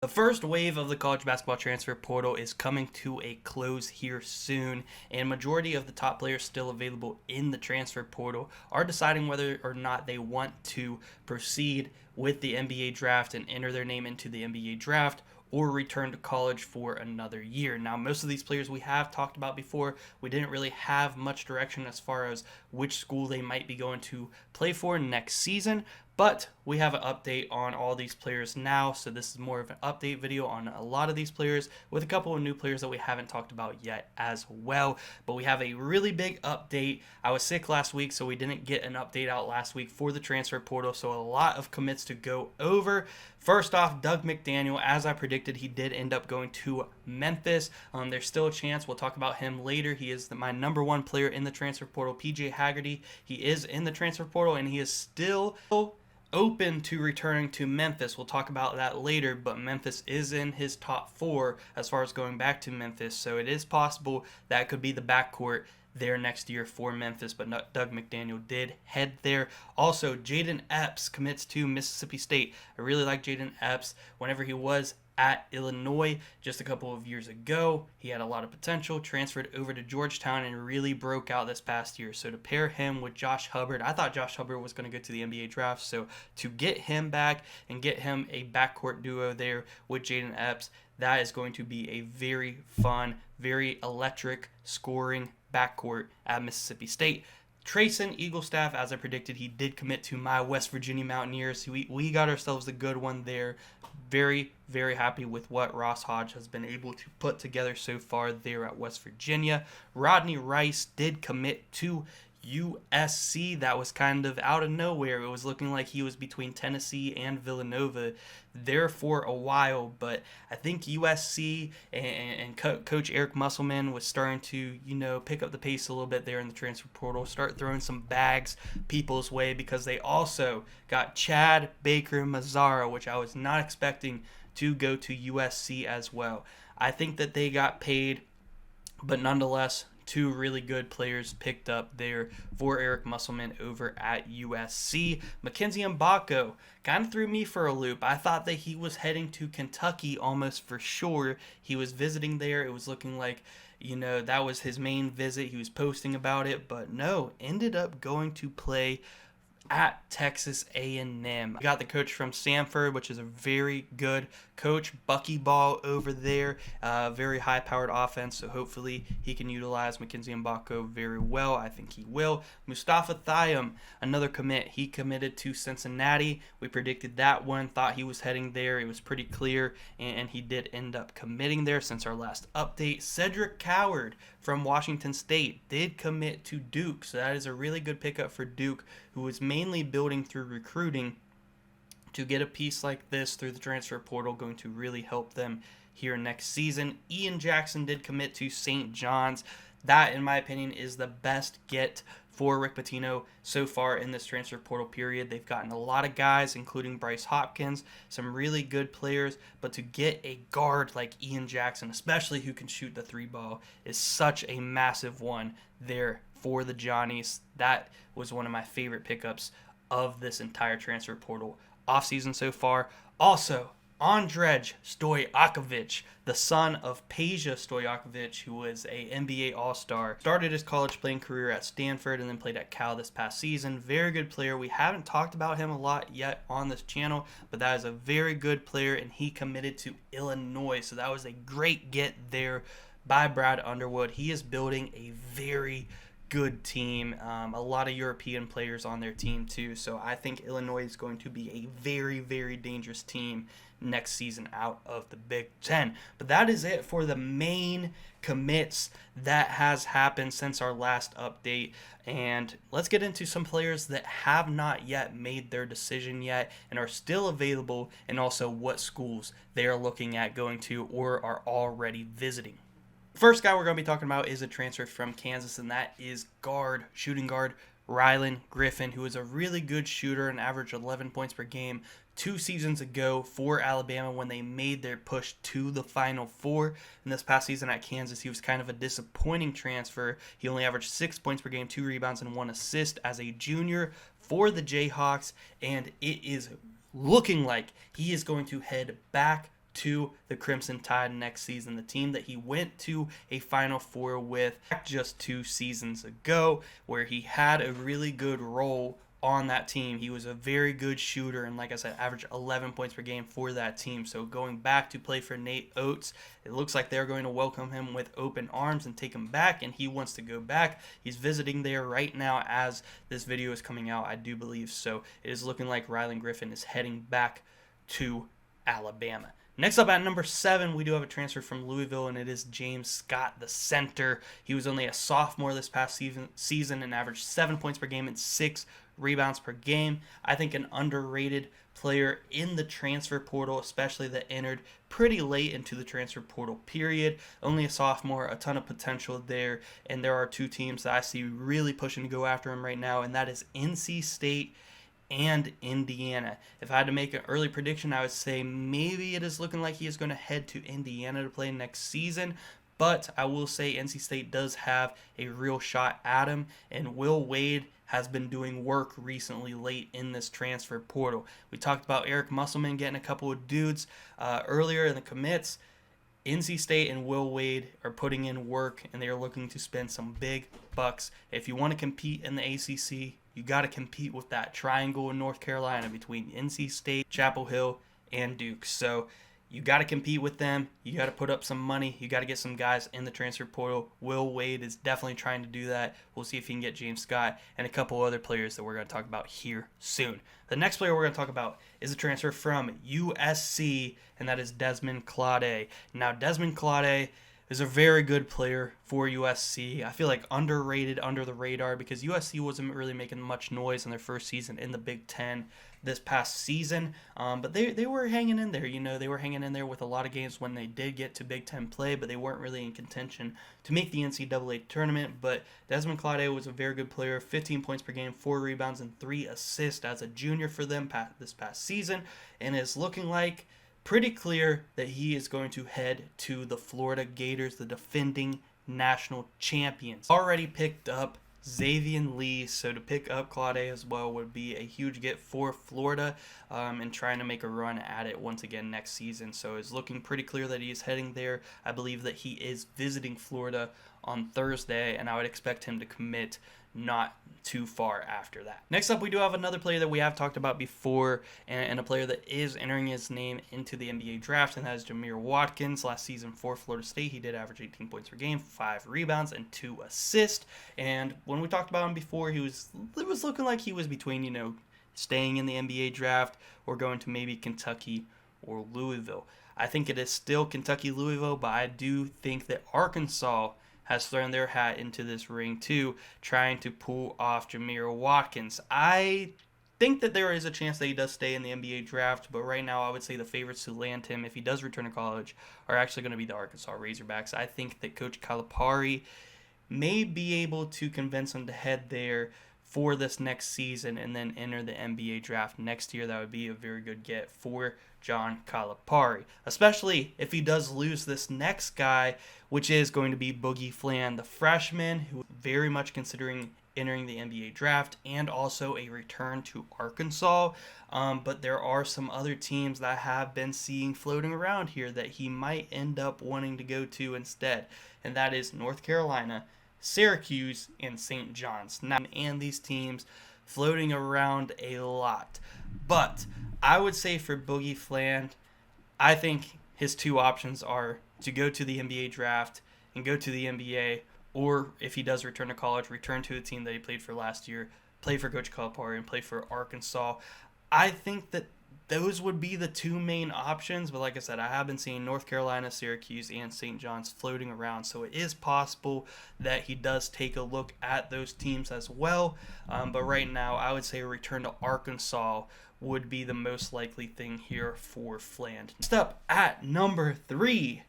The first wave of the college basketball transfer portal is coming to a close here soon, and majority of the top players still available in the transfer portal are deciding whether or not they want to proceed with the NBA draft and enter their name into the NBA draft or return to college for another year. Now, most of these players we have talked about before. We didn't really have much direction as far as which school they might be going to play for next season, but we have an update on all these players now, so this is more of an update video on a lot of these players with a couple of new players that we haven't talked about yet as well. But we have a really big update. I was sick last week, so we didn't get an update out last week for the transfer portal, so a lot of commits to go over. First off, Doug McDaniel, as I predicted, he did end up going to Memphis. There's still a chance. We'll talk about him later. He is my number one player in the transfer portal. PJ Haggerty, he is in the transfer portal, and he is still open to returning to Memphis. We'll talk about that later, but Memphis is in his top 4 as far as going back to Memphis, so it is possible that could be the backcourt there next year for Memphis, but Doug McDaniel did head there. Also, Jaden Epps commits to Mississippi State. I really like Jaden Epps. Whenever he was at Illinois just a couple of years ago, he had a lot of potential, transferred over to Georgetown, and really broke out this past year. So to pair him with Josh Hubbard, I thought Josh Hubbard was going to go to the NBA draft, so to get him back and get him a backcourt duo there with Jaden Epps, that is going to be a very fun, very electric scoring backcourt at Mississippi State. Trayson Eaglestaff, as I predicted, he did commit to my West Virginia Mountaineers. We got ourselves a good one there. Very, very happy with what Ross Hodge has been able to put together so far there at West Virginia. Rodney Rice did commit to USC. That was kind of out of nowhere. It was looking like he was between Tennessee and Villanova there for a while, but I think USC and Coach Eric Musselman was starting to, pick up the pace a little bit there in the transfer portal, start throwing some bags people's way, because they also got Chad Baker Mazzara, which I was not expecting to go to USC as well. I think that they got paid, but nonetheless, 2 really good players picked up there for Eric Musselman over at USC. Mackenzie Mbako kind of threw me for a loop. I thought that he was heading to Kentucky almost for sure. He was visiting there. It was looking like, that was his main visit. He was posting about it, but no, ended up going to play at Texas A&M. We got the coach from Samford, which is a very good coach, Bucky Ball over there, very high-powered offense, so hopefully he can utilize Mackenzie Mbako very well. I think he will. Mustafa Thiam, another commit. He committed to Cincinnati. We predicted that one, thought he was heading there. It was pretty clear, and he did end up committing there since our last update. Cedric Coward from Washington State did commit to Duke, so that is a really good pickup for Duke, who was mainly building through recruiting. To get a piece like this through the transfer portal going to really help them here next season. Ian Jackson did commit to St. John's. That, in my opinion, is the best get for Rick Pitino so far in this transfer portal period. They've gotten a lot of guys, including Bryce Hopkins, some really good players, but to get a guard like Ian Jackson, especially who can shoot the 3 ball, is such a massive one there for the Johnnies. That was one of my favorite pickups of this entire transfer portal offseason so far. Also, Andrej Stojakovic, the son of Peja Stojakovic, who was a NBA All-Star, started his college playing career at Stanford and then played at Cal this past season. Very good player. We haven't talked about him a lot yet on this channel, but that is a very good player, and he committed to Illinois, so that was a great get there by Brad Underwood. He is building a very good team, a lot of European players on their team too, so I think Illinois is going to be a very, very dangerous team next season out of the Big Ten. But that is it for the main commits that has happened since our last update, and let's get into some players that have not yet made their decision yet and are still available, and also what schools they are looking at going to or are already visiting. First guy we're going to be talking about is a transfer from Kansas, and that is shooting guard Rylan Griffin, who is a really good shooter and averaged 11 points per game 2 seasons ago for Alabama when they made their push to the Final Four. And this past season at Kansas, he was kind of a disappointing transfer. He only averaged 6 points per game, 2 rebounds, and 1 assist as a junior for the Jayhawks, and it is looking like he is going to head back to the Crimson Tide next season, the team that he went to a Final Four with just 2 seasons ago, where he had a really good role on that team. He was a very good shooter, and like I said, averaged 11 points per game for that team. So going back to play for Nate Oates, it looks like they're going to welcome him with open arms and take him back, and he wants to go back. He's visiting there right now as this video is coming out, I do believe. So it is looking like Rylan Griffin is heading back to Alabama. Next up at number 7, we do have a transfer from Louisville, and it is James Scott, the center. He was only a sophomore this past season and averaged 7 points per game and 6 rebounds per game. I think an underrated player in the transfer portal, especially that entered pretty late into the transfer portal period. Only a sophomore, a ton of potential there, and there are 2 teams that I see really pushing to go after him right now, and that is NC State and Indiana. If I had to make an early prediction, I would say maybe it is looking like he is going to head to Indiana to play next season. But I will say NC State does have a real shot at him, and Will Wade has been doing work recently late in this transfer portal. We talked about Eric Musselman getting a couple of dudes earlier in the commits. NC State and Will Wade are putting in work, and they are looking to spend some big bucks. If you want to compete in the ACC, you got to compete with that triangle in North Carolina between NC State, Chapel Hill, and Duke. So you got to compete with them. You got to put up some money. You got to get some guys in the transfer portal. Will Wade is definitely trying to do that. We'll see if he can get James Scott and a couple other players that we're going to talk about here soon. The next player we're going to talk about is a transfer from USC, and that is Desmond Claude. Now, Desmond Claude is a very good player for USC. I feel like underrated, under the radar, because USC wasn't really making much noise in their first season in the Big Ten this past season. But they were hanging in there. You know, they were hanging in there with a lot of games when they did get to Big Ten play, but they weren't really in contention to make the NCAA tournament. But Desmond Claude was a very good player, 15 points per game, 4 rebounds, and 3 assists as a junior for them this past season, and is looking like pretty clear that he is going to head to the Florida Gators, the defending national champions. Already picked up Xavier Lee, so to pick up Claude as well would be a huge get for Florida, and trying to make a run at it once again next season. So it's looking pretty clear that he is heading there. I believe that he is visiting Florida on Thursday, and I would expect him to commit not too far after that. Next up, we do have another player that we have talked about before, and a player that is entering his name into the NBA draft, and that is Jamir Watkins. Last season for Florida State, he did average 18 points per game, 5 rebounds, and 2 assists. And when we talked about him before, it was looking like he was between, you know, staying in the NBA draft or going to maybe Kentucky or Louisville. I think it is still Kentucky-Louisville, but I do think that Arkansas has thrown their hat into this ring too, trying to pull off Jamir Watkins. I think that there is a chance that he does stay in the NBA draft, but right now I would say the favorites to land him, if he does return to college, are actually going to be the Arkansas Razorbacks. I think that Coach Calipari may be able to convince him to head there for this next season and then enter the NBA draft next year. That would be a very good get for John Calipari, especially if he does lose this next guy, which is going to be Boogie Flan, the freshman, who is very much considering entering the NBA draft and also a return to Arkansas. But there are some other teams that I have been seeing floating around here that he might end up wanting to go to instead, and that is North Carolina, Syracuse, and St. John's. Now, and these teams floating around a lot. But I would say for Boogie Flan, I think his 2 options are to go to the NBA draft and go to the NBA, or if he does return to college, return to the team that he played for last year, play for Coach Calipari, and play for Arkansas. I think that those would be the 2 main options, but like I said, I have been seeing North Carolina, Syracuse, and St. John's floating around, so it is possible that he does take a look at those teams as well. But right now, I would say a return to Arkansas would be the most likely thing here for Flan. Next up at number 3,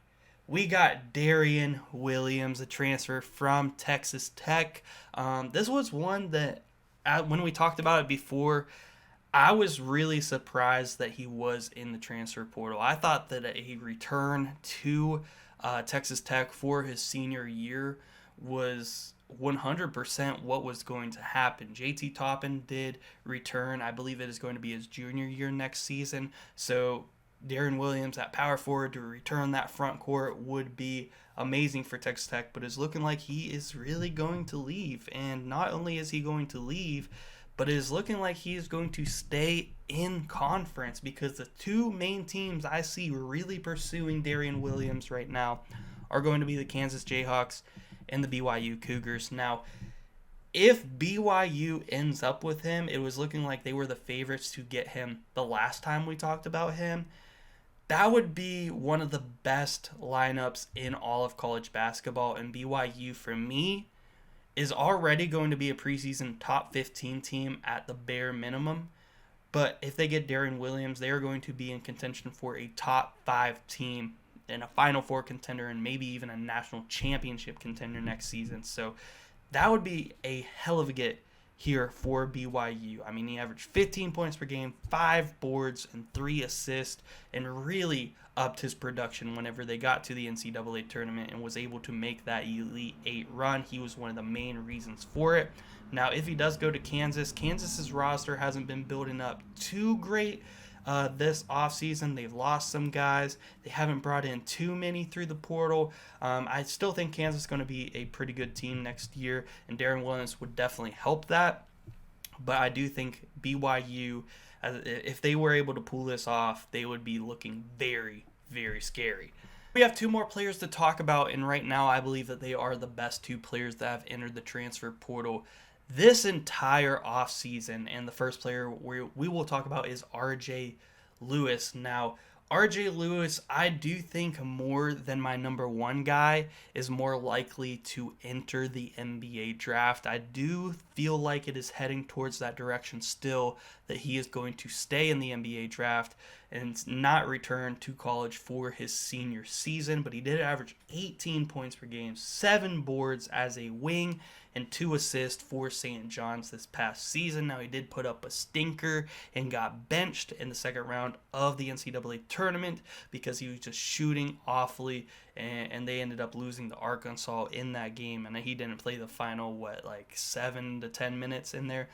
we got Darian Williams, a transfer from Texas Tech. This was one that, when we talked about it before, I was really surprised that he was in the transfer portal. I thought that a return to Texas Tech for his senior year was 100% what was going to happen. JT Toppin did return. I believe it is going to be his junior year next season. So Darren Williams at power forward to return that front court would be amazing for Texas Tech, but it's looking like he is really going to leave. And not only is he going to leave, but it is looking like he is going to stay in conference, because the two main teams I see really pursuing Darren Williams right now are going to be the Kansas Jayhawks and the BYU Cougars. Now, if BYU ends up with him, it was looking like they were the favorites to get him the last time we talked about him. That would be one of the best lineups in all of college basketball, and BYU, for me, is already going to be a preseason top 15 team at the bare minimum. But if they get Darren Williams, they are going to be in contention for a top 5 team and a Final Four contender, and maybe even a national championship contender next season. So that would be a hell of a get here for BYU. I mean, he averaged 15 points per game, 5 boards, and 3 assists, and really upped his production whenever they got to the NCAA tournament and was able to make that Elite 8 run. He was one of the main reasons for it. Now, if he does go to Kansas, Kansas's roster hasn't been building up too great this offseason. They've lost some guys. They haven't brought in too many through the portal. I still think Kansas is going to be a pretty good team next year, and Darren Williams would definitely help that. But I do think BYU, if they were able to pull this off, they would be looking very, very scary. We have 2 more players to talk about, and right now I believe that they are the best 2 players that have entered the transfer portal this entire offseason. And the first player we will talk about is RJ Lewis. Now, RJ Lewis, I do think more than my number 1 guy, is more likely to enter the NBA draft. I do feel like it is heading towards that direction still, that he is going to stay in the NBA draft and not return to college for his senior season. But he did average 18 points per game, 7 boards as a wing, and 2 assists for St. John's this past season. Now, he did put up a stinker and got benched in the second round of the NCAA tournament because he was just shooting awfully, and they ended up losing to Arkansas in that game, and he didn't play the final, 7 to 10 minutes in there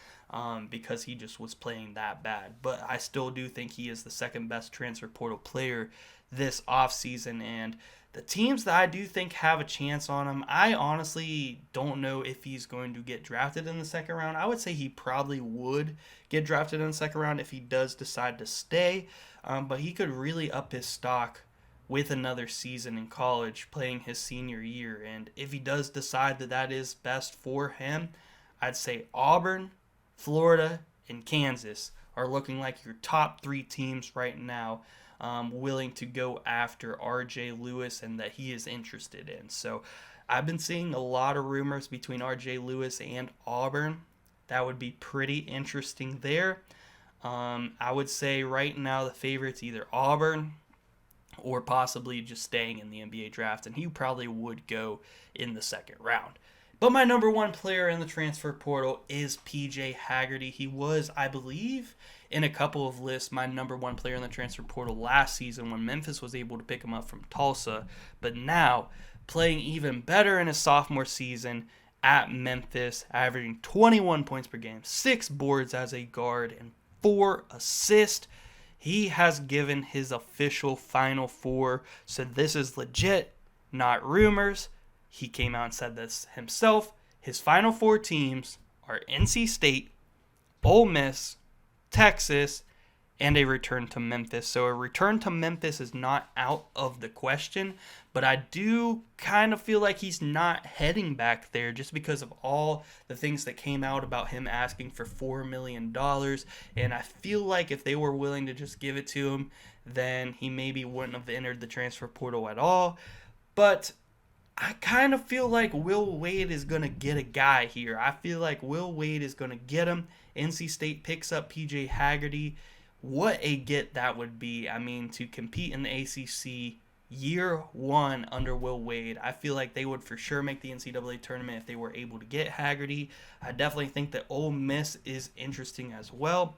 because he just was playing that bad. But I still do think he is the second best transfer portal player this offseason, and the teams that I do think have a chance on him, I honestly don't know if he's going to get drafted in the second round. I would say he probably would get drafted in the second round if he does decide to stay, but he could really up his stock with another season in college playing his senior year. And if he does decide that that is best for him, I'd say Auburn, Florida, and Kansas are looking like your top 3 teams right now willing to go after RJ Lewis and that he is interested in. So I've been seeing a lot of rumors between RJ Lewis and Auburn. That would be pretty interesting there. I would say right now the favorite's either Auburn or possibly just staying in the NBA draft, and he probably would go in the second round. But my number 1 player in the transfer portal is PJ Haggerty. He was, I believe, in a couple of lists, my number 1 player in the transfer portal last season when Memphis was able to pick him up from Tulsa. But now, playing even better in his sophomore season at Memphis, averaging 21 points per game, 6 boards as a guard, and 4 assists. He has given his official Final Four, so this is legit, not rumors. He came out and said this himself. His Final Four teams are NC State, Ole Miss, Texas, and a return to Memphis. So a return to Memphis is not out of the question, but I do kind of feel like he's not heading back there just because of all the things that came out about him asking for $4 million. And I feel like if they were willing to just give it to him, then he maybe wouldn't have entered the transfer portal at all. But I kind of feel like Will Wade is going to get a guy here. I feel like Will Wade is going to get him. NC State picks up PJ Haggerty. What a get that would be. I mean, to compete in the ACC year 1 under Will Wade, I feel like they would for sure make the NCAA tournament if they were able to get Haggerty. I definitely think that Ole Miss is interesting as well.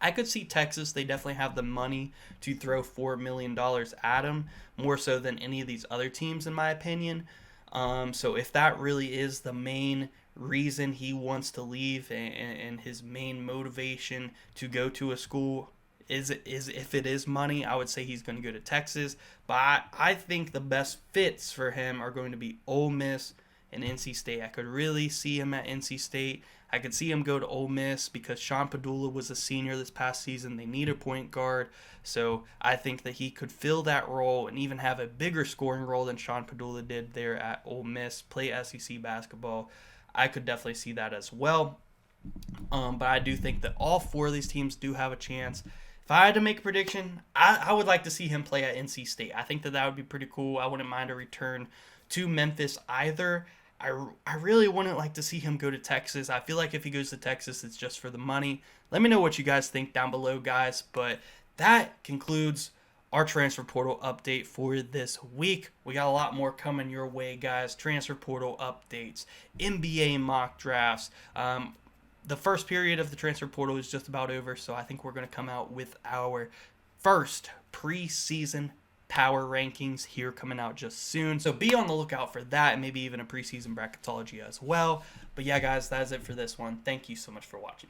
I could see Texas. They definitely have the money to throw $4 million at him, more so than any of these other teams, in my opinion. So if that really is the main reason he wants to leave and his main motivation to go to a school if it is money, I would say he's going to go to Texas. But I think the best fits for him are going to be Ole Miss and NC State. I could really see him at NC State. I could see him go to Ole Miss because Sean Padula was a senior this past season. They need a point guard. So I think that he could fill that role and even have a bigger scoring role than Sean Padula did there at Ole Miss, play SEC basketball. I could definitely see that as well. But I do think that all four of these teams do have a chance. If I had to make a prediction, I would like to see him play at NC State. I think that would be pretty cool. I wouldn't mind a return to Memphis either. I really wouldn't like to see him go to Texas. I feel like if he goes to Texas, it's just for the money. Let me know what you guys think down below, guys. But that concludes our transfer portal update for this week. We got a lot more coming your way, guys. Transfer portal updates, NBA mock drafts. The first period of the transfer portal is just about over, so I think we're going to come out with our first preseason power rankings here coming out just soon. So be on the lookout for that, and maybe even a preseason bracketology as well. But yeah, guys, that is it for this one. Thank you so much for watching.